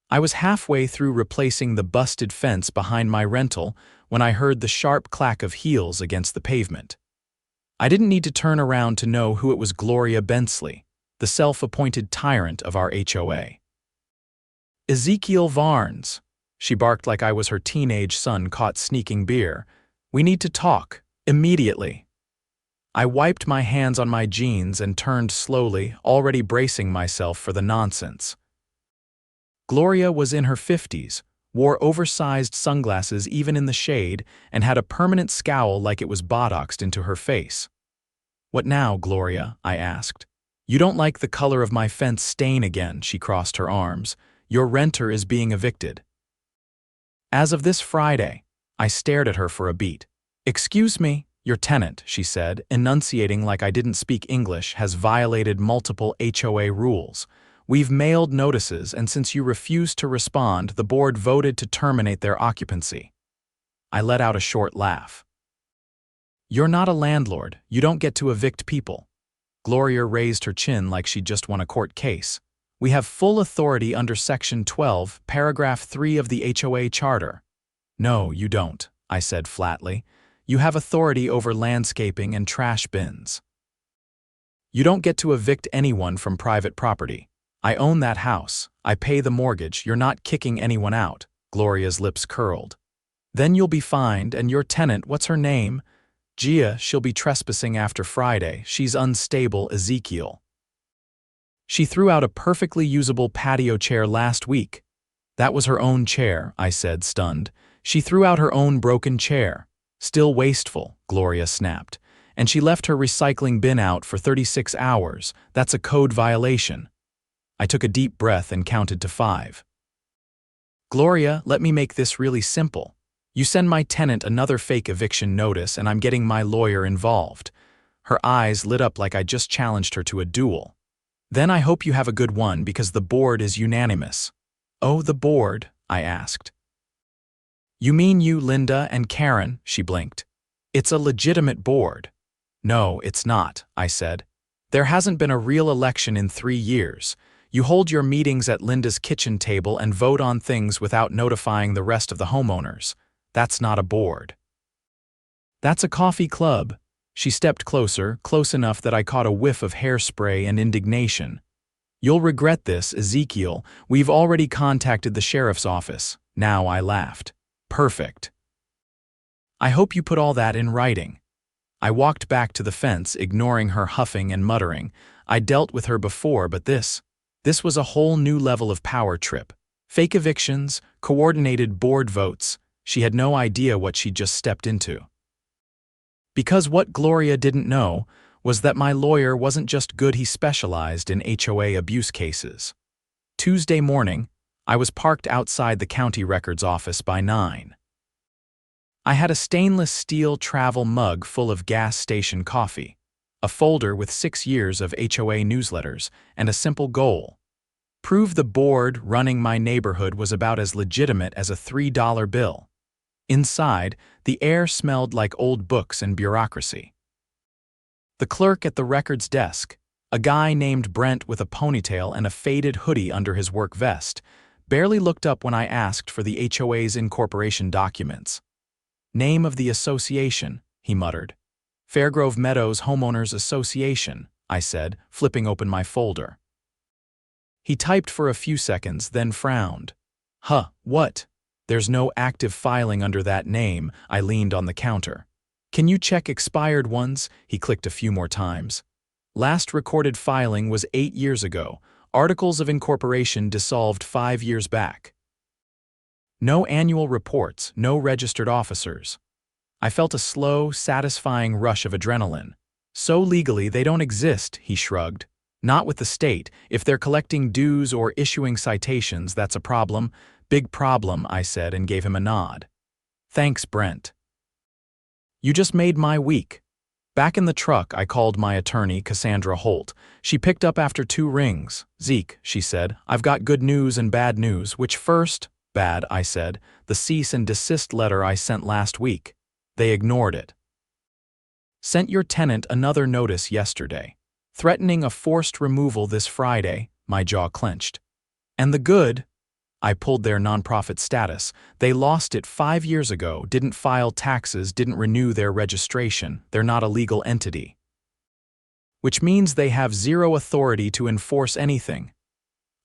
I was halfway through replacing the busted fence behind my rental when I heard the sharp clack of heels against the pavement. I didn't need to turn around to know who it was. Gloria Bensley, the self-appointed tyrant of our HOA. "Ezekiel Varnes," she barked like I was her teenage son caught sneaking beer. "We need to talk, immediately." I wiped my hands on my jeans and turned slowly, already bracing myself for the nonsense. Gloria was in her 50s, wore oversized sunglasses even in the shade, and had a permanent scowl like it was botoxed into her face. "What now, Gloria?" I asked. "You don't like the color of my fence stain again," she crossed her arms. "Your renter is being evicted." "As of this Friday." I stared at her for a beat. "Excuse me, your tenant," she said, enunciating like I didn't speak English, "has violated multiple HOA rules. We've mailed notices, and since you refused to respond, the board voted to terminate their occupancy." I let out a short laugh. "You're not a landlord. You don't get to evict people." Gloria raised her chin like she'd just won a court case. "We have full authority under Section 12, Paragraph 3 of the HOA Charter." "No, you don't," I said flatly. "You have authority over landscaping and trash bins. You don't get to evict anyone from private property. I own that house. I pay the mortgage. You're not kicking anyone out." Gloria's lips curled. "Then you'll be fined, and your tenant, what's her name? Gia, she'll be trespassing after Friday. She's unstable, Ezekiel. She threw out a perfectly usable patio chair last week." "That was her own chair," I said, stunned. "She threw out her own broken chair." "Still wasteful," Gloria snapped. "And she left her recycling bin out for 36 hours. That's a code violation." I took a deep breath and counted to 5. "Gloria, let me make this really simple. You send my tenant another fake eviction notice and I'm getting my lawyer involved." Her eyes lit up like I just challenged her to a duel. "Then I hope you have a good one because the board is unanimous." "Oh, the board?" I asked. "You mean you, Linda, and Karen?" She blinked. "It's a legitimate board." "No, it's not," I said. "There hasn't been a real election in 3 years. You hold your meetings at Linda's kitchen table and vote on things without notifying the rest of the homeowners. That's not a board. That's a coffee club." She stepped closer, close enough that I caught a whiff of hairspray and indignation. "You'll regret this, Ezekiel. We've already contacted the sheriff's office." Now I laughed. "Perfect. I hope you put all that in writing." I walked back to the fence, ignoring her huffing and muttering. I dealt with her before, but this was a whole new level of power trip. Fake evictions, coordinated board votes. She had no idea what she'd just stepped into. Because what Gloria didn't know was that my lawyer wasn't just good, he specialized in HOA abuse cases. Tuesday morning, I was parked outside the county records office by 9. I had a stainless steel travel mug full of gas station coffee, a folder with 6 years of HOA newsletters, and a simple goal: prove the board running my neighborhood was about as legitimate as a $3 bill. Inside, the air smelled like old books and bureaucracy. The clerk at the records desk, a guy named Brent with a ponytail and a faded hoodie under his work vest, barely looked up when I asked for the HOA's incorporation documents. "Name of the association," he muttered. "Fairgrove Meadows Homeowners Association," I said, flipping open my folder. He typed for a few seconds, then frowned. "Huh, what? There's no active filing under that name." I leaned on the counter. "Can you check expired ones?" He clicked a few more times. "Last recorded filing was 8 years ago. Articles of incorporation dissolved 5 years back. No annual reports, no registered officers." I felt a slow, satisfying rush of adrenaline. "So legally they don't exist," he shrugged. "Not with the state. If they're collecting dues or issuing citations, that's a problem." "Big problem," I said and gave him a nod. "Thanks, Brent. You just made my week." Back in the truck, I called my attorney, Cassandra Holt. She picked up after 2 rings. "Zeke," she said, "I've got good news and bad news." "Which first?" "Bad," I said. "The cease and desist letter I sent last week. They ignored it. Sent your tenant another notice yesterday, threatening a forced removal this Friday." My jaw clenched. "And the good?" I pulled their nonprofit status. They lost it 5 years ago, didn't file taxes, didn't renew their registration. They're not a legal entity. Which means they have zero authority to enforce anything.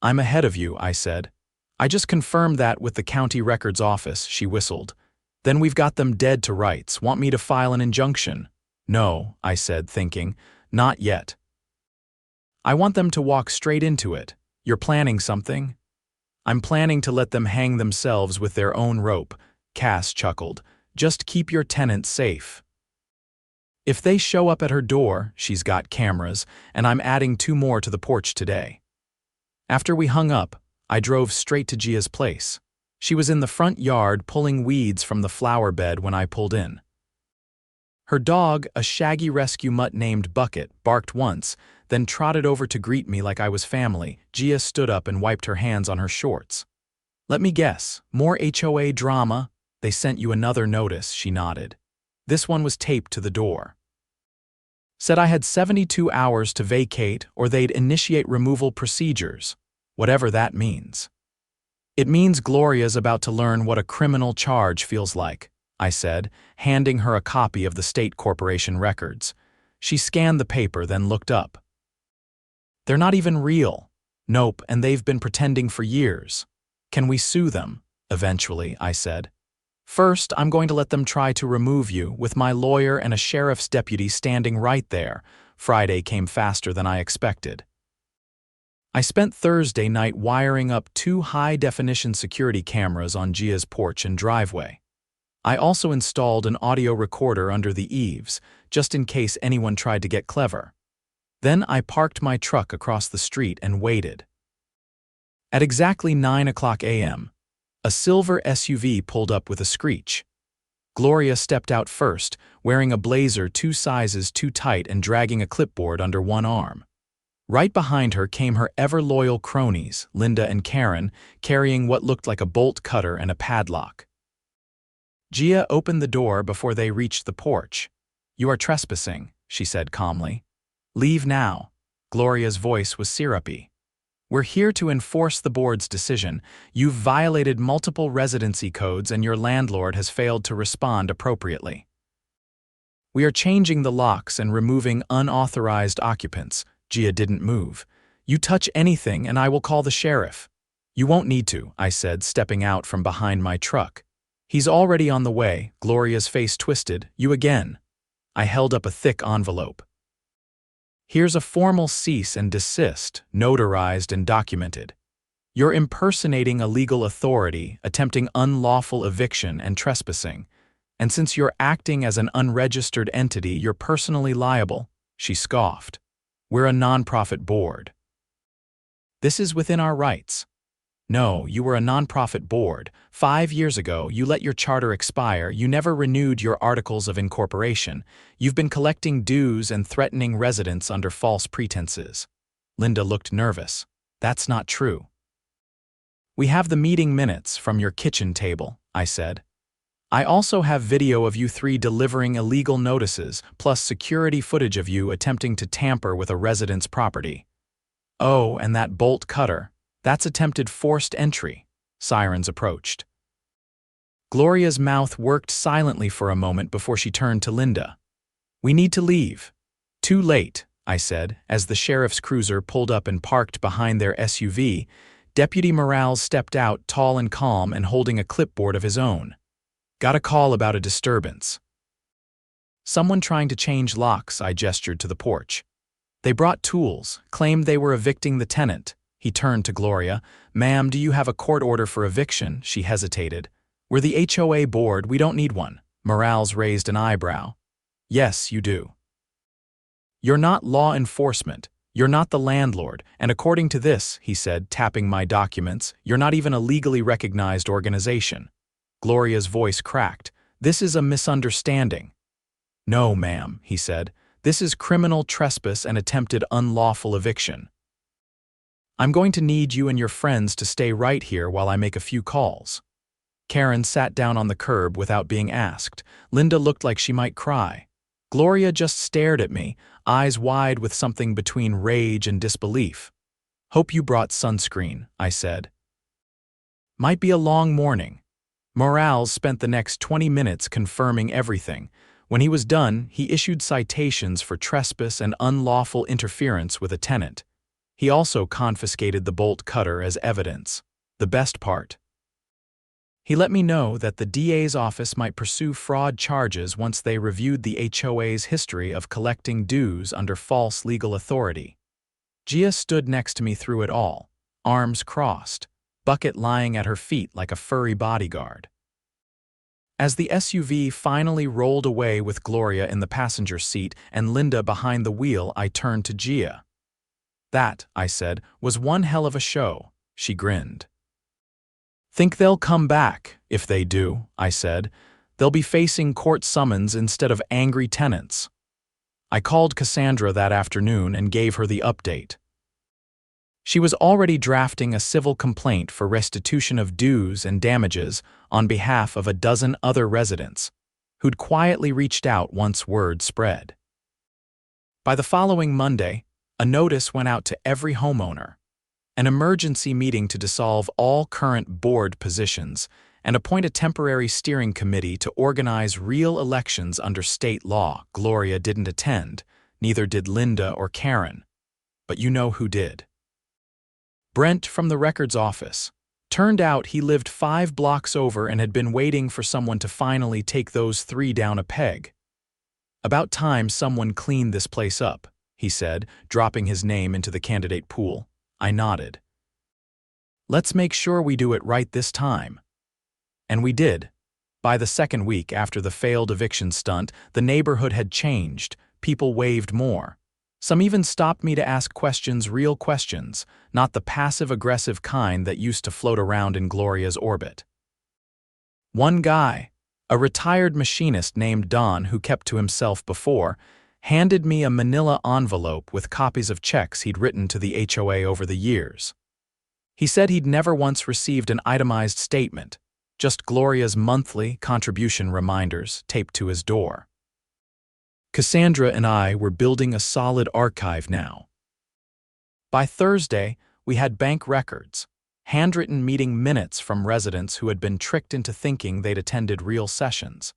I'm ahead of you, I said. I just confirmed that with the county records office, she whistled. Then we've got them dead to rights. Want me to file an injunction? No, I said, thinking. Not yet. I want them to walk straight into it. You're planning something? I'm planning to let them hang themselves with their own rope, Cass chuckled. Just keep your tenants safe. If they show up at her door, she's got cameras, and I'm adding 2 more to the porch today. After we hung up, I drove straight to Gia's place. She was in the front yard pulling weeds from the flower bed when I pulled in. Her dog, a shaggy rescue mutt named Bucket, barked once, then trotted over to greet me like I was family. Gia stood up and wiped her hands on her shorts. Let me guess, more HOA drama? They sent you another notice, she nodded. This one was taped to the door. Said I had 72 hours to vacate or they'd initiate removal procedures, whatever that means. It means Gloria's about to learn what a criminal charge feels like, I said, handing her a copy of the state corporation records. She scanned the paper, then looked up. They're not even real. Nope, and they've been pretending for years. Can we sue them? Eventually, I said. First, I'm going to let them try to remove you, with my lawyer and a sheriff's deputy standing right there. Friday came faster than I expected. I spent Thursday night wiring up 2 high-definition security cameras on Gia's porch and driveway. I also installed an audio recorder under the eaves, just in case anyone tried to get clever. Then I parked my truck across the street and waited. At exactly 9:00 a.m., a silver SUV pulled up with a screech. Gloria stepped out first, wearing a blazer 2 sizes too tight and dragging a clipboard under one arm. Right behind her came her ever-loyal cronies, Linda and Karen, carrying what looked like a bolt cutter and a padlock. Gia opened the door before they reached the porch. You are trespassing, she said calmly. Leave now. Gloria's voice was syrupy. We're here to enforce the board's decision. You've violated multiple residency codes and your landlord has failed to respond appropriately. We are changing the locks and removing unauthorized occupants. Gia didn't move. You touch anything and I will call the sheriff. You won't need to, I said, stepping out from behind my truck. He's already on the way. Gloria's face twisted. You again. I held up a thick envelope. Here's a formal cease and desist, notarized and documented. You're impersonating a legal authority, attempting unlawful eviction and trespassing. And since you're acting as an unregistered entity, you're personally liable, she scoffed. We're a nonprofit board. This is within our rights. No, you were a nonprofit board. 5 years ago, you let your charter expire. You never renewed your articles of incorporation. You've been collecting dues and threatening residents under false pretenses. Linda looked nervous. That's not true. We have the meeting minutes from your kitchen table, I said. I also have video of you 3 delivering illegal notices, plus security footage of you attempting to tamper with a resident's property. Oh, and that bolt cutter. That's attempted forced entry. Sirens approached. Gloria's mouth worked silently for a moment before she turned to Linda. We need to leave. Too late, I said, as the sheriff's cruiser pulled up and parked behind their SUV. Deputy Morales stepped out, tall and calm and holding a clipboard of his own. Got a call about a disturbance. Someone trying to change locks, I gestured to the porch. They brought tools, claimed they were evicting the tenant. He turned to Gloria. Ma'am, do you have a court order for eviction? She hesitated. We're the HOA board, we don't need one. Morales raised an eyebrow. Yes, you do. You're not law enforcement. You're not the landlord, and according to this, he said, tapping my documents, you're not even a legally recognized organization. Gloria's voice cracked. This is a misunderstanding. No, ma'am, he said. This is criminal trespass and attempted unlawful eviction. I'm going to need you and your friends to stay right here while I make a few calls. Karen sat down on the curb without being asked. Linda looked like she might cry. Gloria just stared at me, eyes wide with something between rage and disbelief. Hope you brought sunscreen, I said. Might be a long morning. Morales spent the next 20 minutes confirming everything. When he was done, he issued citations for trespass and unlawful interference with a tenant. He also confiscated the bolt cutter as evidence. The best part. He let me know that the DA's office might pursue fraud charges once they reviewed the HOA's history of collecting dues under false legal authority. Gia stood next to me through it all, arms crossed, bucket lying at her feet like a furry bodyguard. As the SUV finally rolled away with Gloria in the passenger seat and Linda behind the wheel, I turned to Gia. "That," I said, "was one hell of a show." She grinned. "Think they'll come back? If they do," I said, "they'll be facing court summons instead of angry tenants." I called Cassandra that afternoon and gave her the update. She was already drafting a civil complaint for restitution of dues and damages on behalf of a dozen other residents who'd quietly reached out once word spread. By the following Monday, a notice went out to every homeowner, an emergency meeting to dissolve all current board positions and appoint a temporary steering committee to organize real elections under state law. Gloria didn't attend, neither did Linda or Karen, but you know who did. Brent from the records office. Turned out he lived 5 blocks over and had been waiting for someone to finally take those 3 down a peg. "About time someone cleaned this place up," he said, dropping his name into the candidate pool. I nodded. "Let's make sure we do it right this time." And we did. By the second week after the failed eviction stunt, the neighborhood had changed. People waved more. Some even stopped me to ask questions, real questions, not the passive-aggressive kind that used to float around in Gloria's orbit. One guy, a retired machinist named Don who kept to himself before, handed me a manila envelope with copies of checks he'd written to the HOA over the years. He said he'd never once received an itemized statement, just Gloria's monthly contribution reminders taped to his door. Cassandra and I were building a solid archive now. By Thursday, we had bank records, handwritten meeting minutes from residents who had been tricked into thinking they'd attended real sessions,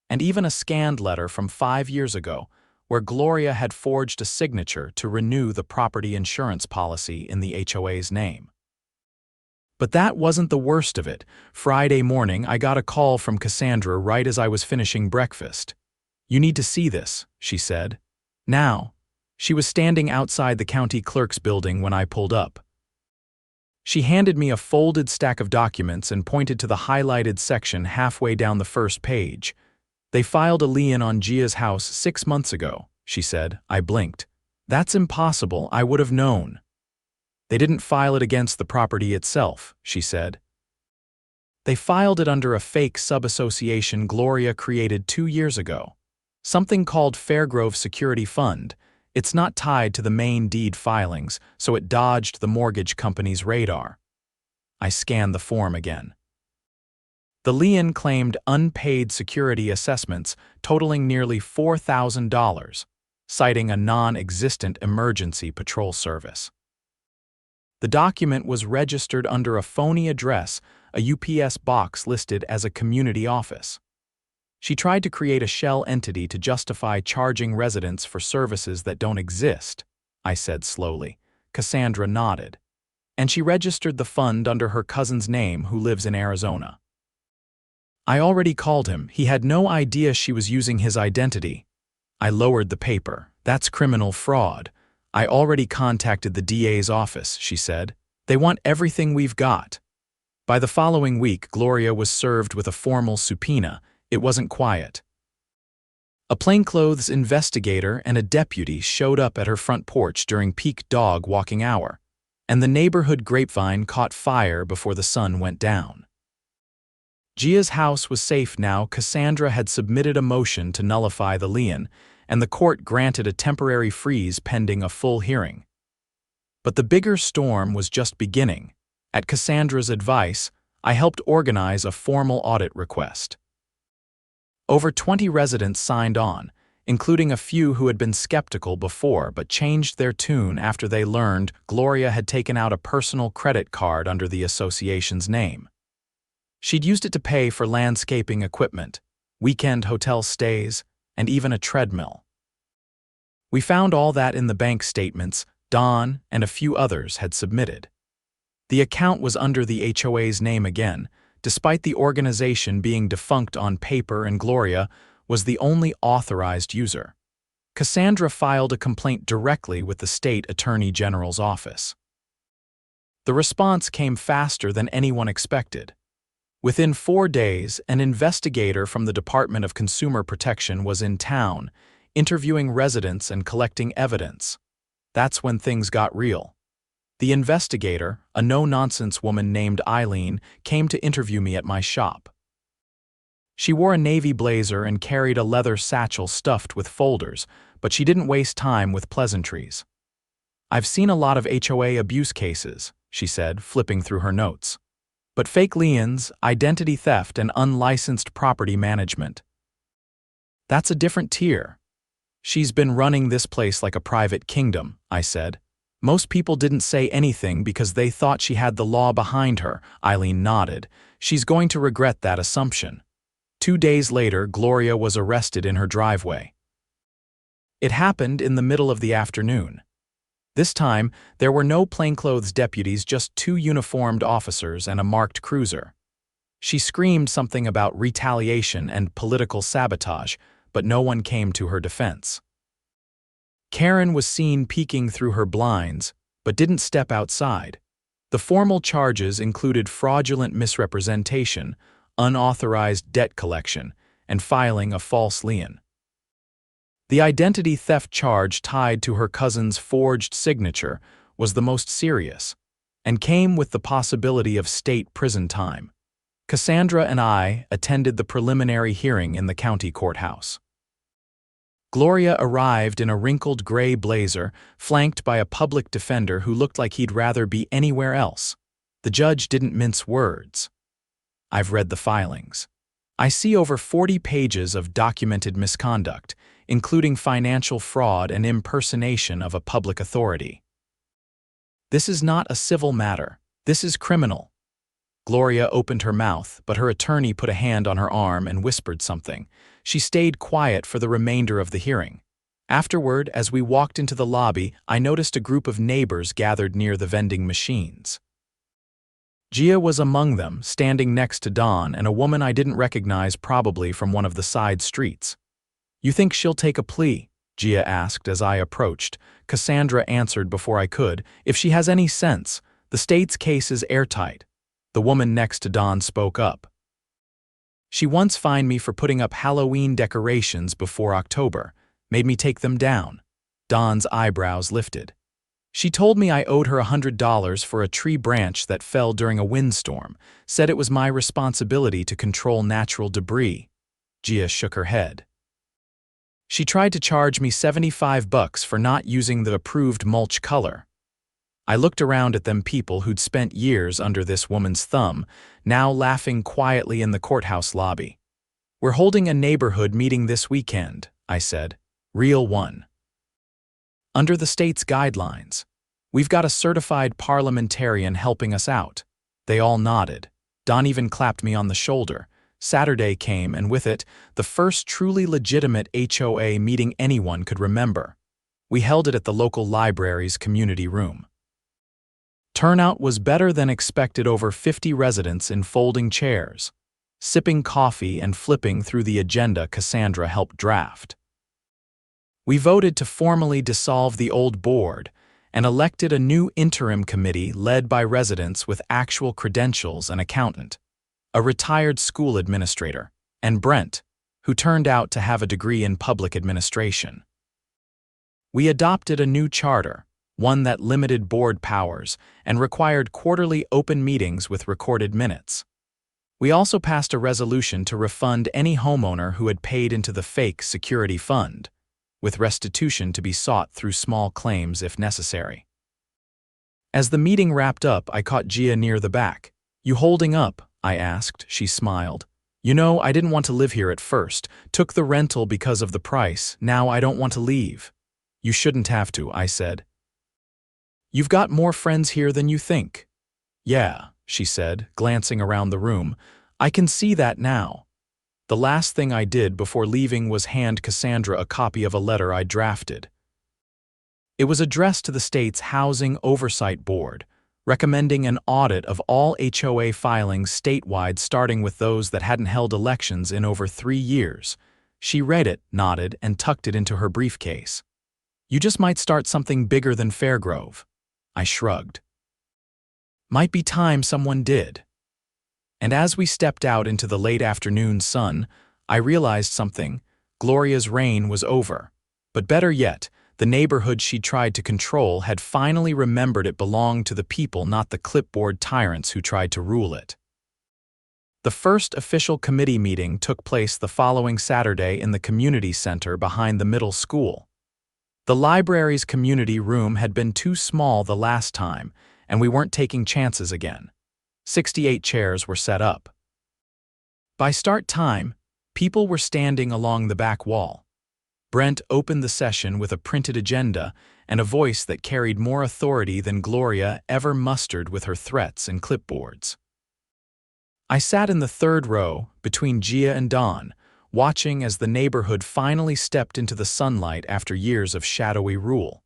and even a scanned letter from 5 years ago where Gloria had forged a signature to renew the property insurance policy in the HOA's name. But that wasn't the worst of it. Friday morning, I got a call from Cassandra right as I was finishing breakfast. "You need to see this," she said. Now, she was standing outside the county clerk's building when I pulled up. She handed me a folded stack of documents and pointed to the highlighted section halfway down the first page. "They filed a lien on Gia's house 6 months ago," she said. I blinked. "That's impossible, I would have known." "They didn't file it against the property itself," she said. "They filed it under a fake sub-association Gloria created 2 years ago. Something called Fairgrove Security Fund. It's not tied to the main deed filings, so it dodged the mortgage company's radar." I scanned the form again. The lien claimed unpaid security assessments totaling nearly $4,000, citing a non-existent emergency patrol service. The document was registered under a phony address, a UPS box listed as a community office. She tried to create a shell entity to justify charging residents for services that don't exist, I said slowly. Cassandra nodded. And she registered the fund under her cousin's name who lives in Arizona. I already called him. He had no idea she was using his identity. I lowered the paper. "That's criminal fraud. I already contacted the DA's office," she said. "They want everything we've got." By the following week, Gloria was served with a formal subpoena. It wasn't quiet. A plainclothes investigator and a deputy showed up at her front porch during peak dog walking hour, and the neighborhood grapevine caught fire before the sun went down. Gia's house was safe now. Cassandra had submitted a motion to nullify the lien, and the court granted a temporary freeze pending a full hearing. But the bigger storm was just beginning. At Cassandra's advice, I helped organize a formal audit request. Over 20 residents signed on, including a few who had been skeptical before but changed their tune after they learned Gloria had taken out a personal credit card under the association's name. She'd used it to pay for landscaping equipment, weekend hotel stays, and even a treadmill. We found all that in the bank statements Don and a few others had submitted. The account was under the HOA's name again, despite the organization being defunct on paper, and Gloria was the only authorized user. Cassandra filed a complaint directly with the state attorney general's office. The response came faster than anyone expected. Within 4 days, an investigator from the Department of Consumer Protection was in town, interviewing residents and collecting evidence. That's when things got real. The investigator, a no-nonsense woman named Eileen, came to interview me at my shop. She wore a navy blazer and carried a leather satchel stuffed with folders, but she didn't waste time with pleasantries. "I've seen a lot of HOA abuse cases," she said, flipping through her notes. "But fake liens, identity theft, and unlicensed property management. That's a different tier." "She's been running this place like a private kingdom," I said. "Most people didn't say anything because they thought she had the law behind her," Eileen nodded. "She's going to regret that assumption." 2 days later, Gloria was arrested in her driveway. It happened in the middle of the afternoon. This time, there were no plainclothes deputies, just 2 uniformed officers and a marked cruiser. She screamed something about retaliation and political sabotage, but no one came to her defense. Karen was seen peeking through her blinds, but didn't step outside. The formal charges included fraudulent misrepresentation, unauthorized debt collection, and filing a false lien. The identity theft charge tied to her cousin's forged signature was the most serious, and came with the possibility of state prison time. Cassandra and I attended the preliminary hearing in the county courthouse. Gloria arrived in a wrinkled gray blazer, flanked by a public defender who looked like he'd rather be anywhere else. The judge didn't mince words. "I've read the filings. I see over 40 pages of documented misconduct, including financial fraud and impersonation of a public authority. This is not a civil matter. This is criminal." Gloria opened her mouth, but her attorney put a hand on her arm and whispered something. She stayed quiet for the remainder of the hearing. Afterward, as we walked into the lobby, I noticed a group of neighbors gathered near the vending machines. Gia was among them, standing next to Dawn and a woman I didn't recognize, probably from one of the side streets. "You think she'll take a plea?" Gia asked as I approached. Cassandra answered before I could. "If she has any sense, the state's case is airtight." The woman next to Dawn spoke up. "She once fined me for putting up Halloween decorations before October, made me take them down." Dawn's eyebrows lifted. "She told me I owed her $100 for a tree branch that fell during a windstorm, said it was my responsibility to control natural debris." Gia shook her head. "She tried to charge me $75 for not using the approved mulch color." I looked around at them people who'd spent years under this woman's thumb, now laughing quietly in the courthouse lobby. "We're holding a neighborhood meeting this weekend," I said. "Real one. Under the state's guidelines. We've got a certified parliamentarian helping us out." They all nodded. Don even clapped me on the shoulder. Saturday came, and with it, the first truly legitimate HOA meeting anyone could remember. We held it at the local library's community room. Turnout was better than expected, over 50 residents in folding chairs, sipping coffee and flipping through the agenda Cassandra helped draft. We voted to formally dissolve the old board and elected a new interim committee led by residents with actual credentials: an accountant, a retired school administrator, and Brent, who turned out to have a degree in public administration. We adopted a new charter, one that limited board powers and required quarterly open meetings with recorded minutes. We also passed a resolution to refund any homeowner who had paid into the fake security fund, with restitution to be sought through small claims if necessary. As the meeting wrapped up, I caught Gia near the back. "You holding up?" I asked. She smiled. "You know, I didn't want to live here at first. Took the rental because of the price. Now I don't want to leave." "You shouldn't have to," I said. "You've got more friends here than you think." "Yeah," she said, glancing around the room. I can see that now. The last thing I did before leaving was hand Cassandra a copy of a letter I drafted. It was addressed to the state's Housing Oversight Board, recommending an audit of all HOA filings statewide, starting with those that hadn't held elections in over 3 years. She read it, nodded, and tucked it into her briefcase. "You just might start something bigger than Fairgrove." I shrugged. "Might be time someone did." And as we stepped out into the late afternoon sun, I realized something. Gloria's reign was over. But better yet, the neighborhood she tried to control had finally remembered it belonged to the people, not the clipboard tyrants who tried to rule it. The first official committee meeting took place the following Saturday in the community center behind the middle school. The library's community room had been too small the last time, and we weren't taking chances again. 68 chairs were set up. By start time, people were standing along the back wall. Brent opened the session with a printed agenda and a voice that carried more authority than Gloria ever mustered with her threats and clipboards. I sat in the third row, between Gia and Dawn, watching as the neighborhood finally stepped into the sunlight after years of shadowy rule.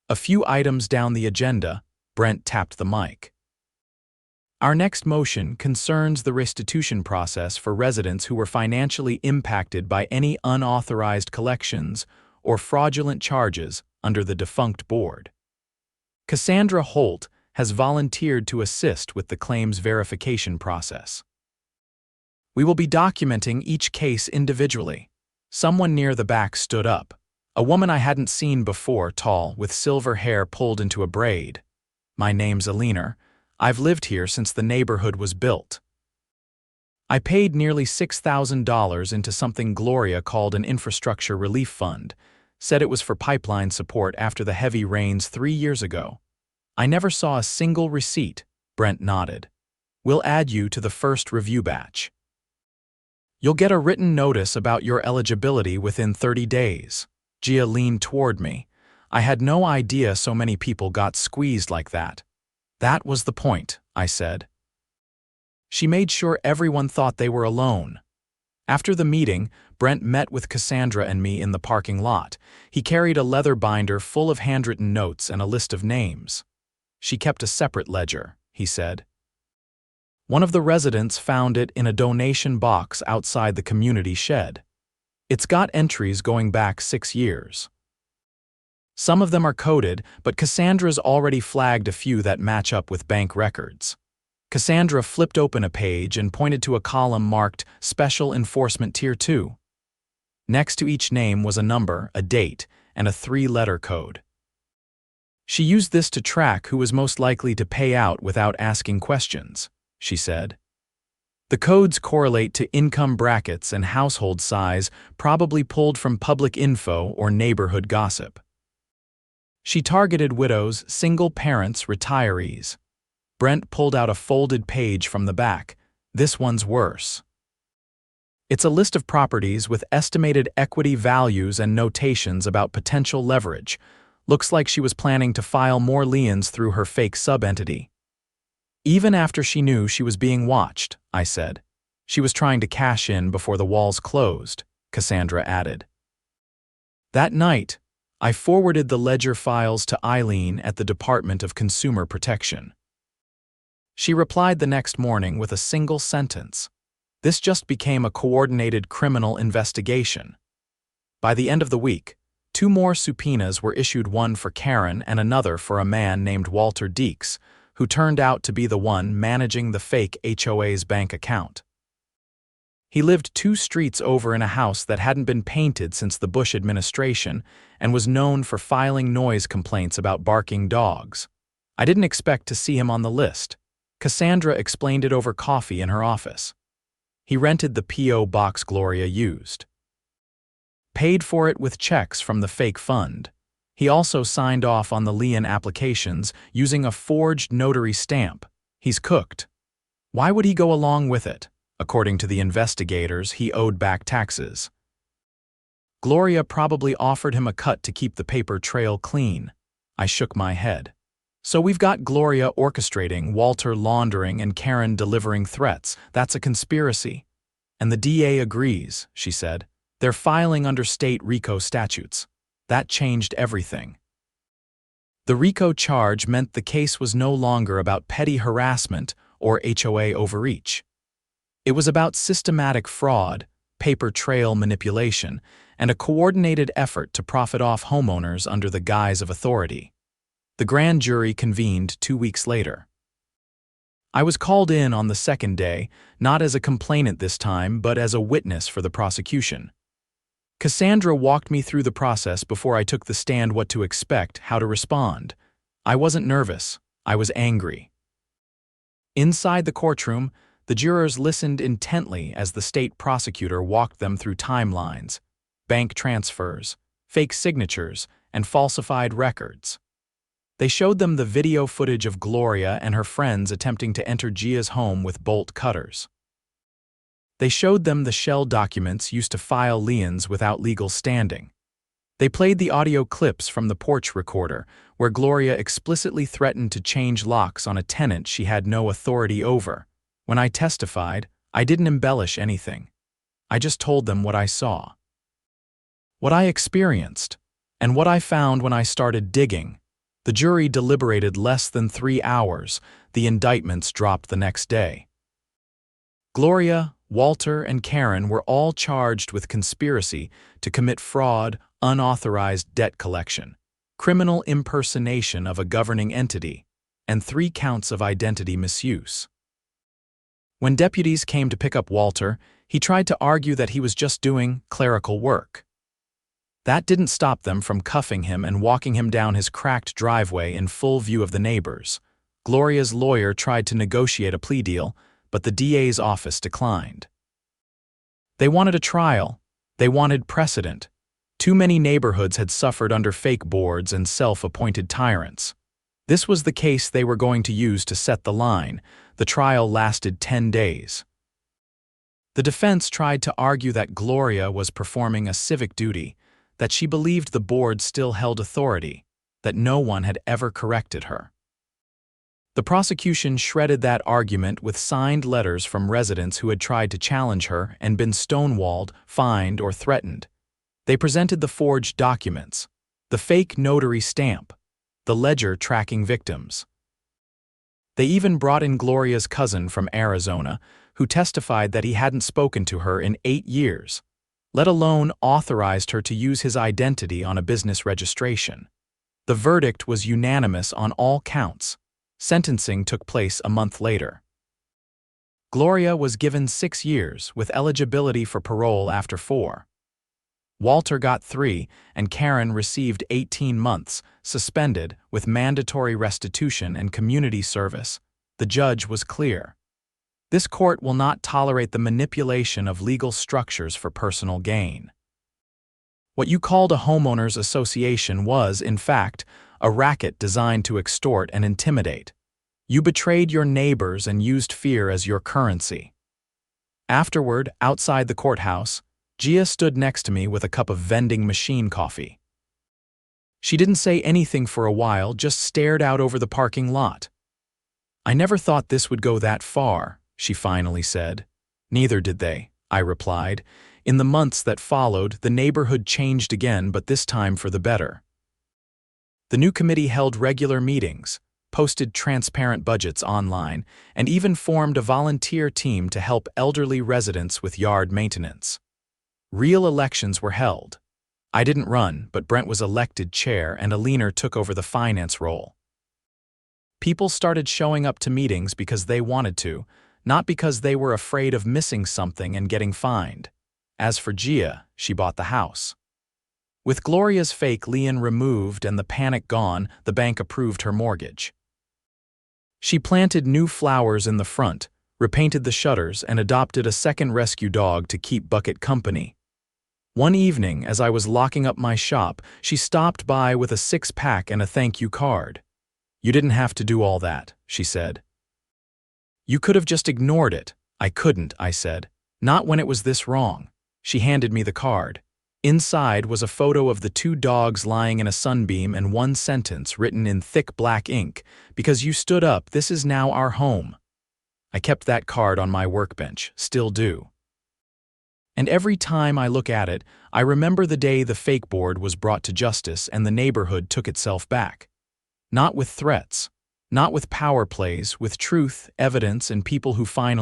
A few items down the agenda, Brent tapped the mic. "Our next motion concerns the restitution process for residents who were financially impacted by any unauthorized collections or fraudulent charges under the defunct board. Cassandra Holt has volunteered to assist with the claims verification process. We will be documenting each case individually." Someone near the back stood up. A woman I hadn't seen before, tall, with silver hair pulled into a braid. "My name's Alina. I've lived here since the neighborhood was built. I paid nearly $6,000 into something Gloria called an infrastructure relief fund, said it was for pipeline support after the heavy rains 3 years ago. I never saw a single receipt." Brent nodded. "We'll add you to the first review batch. You'll get a written notice about your eligibility within 30 days. Gia leaned toward me. I had no idea so many people got squeezed like that. "That was the point," I said. She made sure everyone thought they were alone. After the meeting, Brent met with Cassandra and me in the parking lot. He carried a leather binder full of handwritten notes and a list of names. "She kept a separate ledger," he said. "One of the residents found it in a donation box outside the community shed. It's got entries going back 6 years. Some of them are coded, but Cassandra's already flagged a few that match up with bank records." Cassandra flipped open a page and pointed to a column marked Special Enforcement Tier 2. Next to each name was a number, a date, and a 3-letter code. "She used this to track who was most likely to pay out without asking questions," she said. "The codes correlate to income brackets and household size, probably pulled from public info or neighborhood gossip. She targeted widows, single parents, retirees." Brent pulled out a folded page from the back. "This one's worse. It's a list of properties with estimated equity values and notations about potential leverage. Looks like she was planning to file more liens through her fake sub-entity. Even after she knew she was being watched," I said. "She was trying to cash in before the walls closed," Cassandra added. That night, I forwarded the ledger files to Eileen at the Department of Consumer Protection. She replied the next morning with a single sentence. "This just became a coordinated criminal investigation." By the end of the week, 2 more subpoenas were issued, one for Karen and another for a man named Walter Deeks, who turned out to be the one managing the fake HOA's bank account. He lived 2 streets over in a house that hadn't been painted since the Bush administration and was known for filing noise complaints about barking dogs. I didn't expect to see him on the list. Cassandra explained it over coffee in her office. He rented the P.O. box Gloria used. Paid for it with checks from the fake fund. He also signed off on the lien applications using a forged notary stamp. He's cooked. Why would he go along with it? According to the investigators, he owed back taxes. Gloria probably offered him a cut to keep the paper trail clean. I shook my head. So we've got Gloria orchestrating, Walter laundering, and Karen delivering threats. That's a conspiracy. And the DA agrees, she said. They're filing under state RICO statutes. That changed everything. The RICO charge meant the case was no longer about petty harassment or HOA overreach. It was about systematic fraud, paper trail manipulation, and a coordinated effort to profit off homeowners under the guise of authority. The grand jury convened 2 weeks later. I was called in on the second day, not as a complainant this time, but as a witness for the prosecution. Cassandra walked me through the process before I took the stand, what to expect, how to respond. I wasn't nervous. I was angry. Inside the courtroom, the jurors listened intently as the state prosecutor walked them through timelines, bank transfers, fake signatures, and falsified records. They showed them the video footage of Gloria and her friends attempting to enter Gia's home with bolt cutters. They showed them the shell documents used to file liens without legal standing. They played the audio clips from the porch recorder, where Gloria explicitly threatened to change locks on a tenant she had no authority over. When I testified, I didn't embellish anything. I just told them what I saw, what I experienced, and what I found when I started digging. The jury deliberated less than 3 hours. The indictments dropped the next day. Gloria, Walter, and Karen were all charged with conspiracy to commit fraud, unauthorized debt collection, criminal impersonation of a governing entity, and 3 counts of identity misuse. When deputies came to pick up Walter, he tried to argue that he was just doing clerical work. That didn't stop them from cuffing him and walking him down his cracked driveway in full view of the neighbors. Gloria's lawyer tried to negotiate a plea deal, but the DA's office declined. They wanted a trial. They wanted precedent. Too many neighborhoods had suffered under fake boards and self-appointed tyrants. This was the case they were going to use to set the line. The trial lasted 10 days. The defense tried to argue that Gloria was performing a civic duty, that she believed the board still held authority, that no one had ever corrected her. The prosecution shredded that argument with signed letters from residents who had tried to challenge her and been stonewalled, fined, or threatened. They presented the forged documents, the fake notary stamp, the ledger tracking victims. They even brought in Gloria's cousin from Arizona, who testified that he hadn't spoken to her in 8 years, let alone authorized her to use his identity on a business registration. The verdict was unanimous on all counts. Sentencing took place a month later. Gloria was given 6 years, with eligibility for parole after 4. Walter got 3, and Karen received 18 months, suspended, with mandatory restitution and community service. The judge was clear. This court will not tolerate the manipulation of legal structures for personal gain. What you called a homeowners association was, in fact, a racket designed to extort and intimidate. You betrayed your neighbors and used fear as your currency. Afterward, outside the courthouse, Gia stood next to me with a cup of vending machine coffee. She didn't say anything for a while, just stared out over the parking lot. "I never thought this would go that far," she finally said. "Neither did they," I replied. In the months that followed, the neighborhood changed again, but this time for the better. The new committee held regular meetings, posted transparent budgets online, and even formed a volunteer team to help elderly residents with yard maintenance. Real elections were held. I didn't run, but Brent was elected chair and Alina took over the finance role. People started showing up to meetings because they wanted to, not because they were afraid of missing something and getting fined. As for Gia, she bought the house. With Gloria's fake lien removed and the panic gone, the bank approved her mortgage. She planted new flowers in the front, repainted the shutters, and adopted a second rescue dog to keep Bucket company. One evening, as I was locking up my shop, she stopped by with a 6-pack and a thank you card. "You didn't have to do all that," she said. "You could have just ignored it." "I couldn't," I said. "Not when it was this wrong." She handed me the card. Inside was a photo of the 2 dogs lying in a sunbeam and one sentence written in thick black ink, "Because you stood up, this is now our home." I kept that card on my workbench, still do. And every time I look at it, I remember the day the fake board was brought to justice and the neighborhood took itself back. Not with threats, not with power plays, with truth, evidence, and people who finally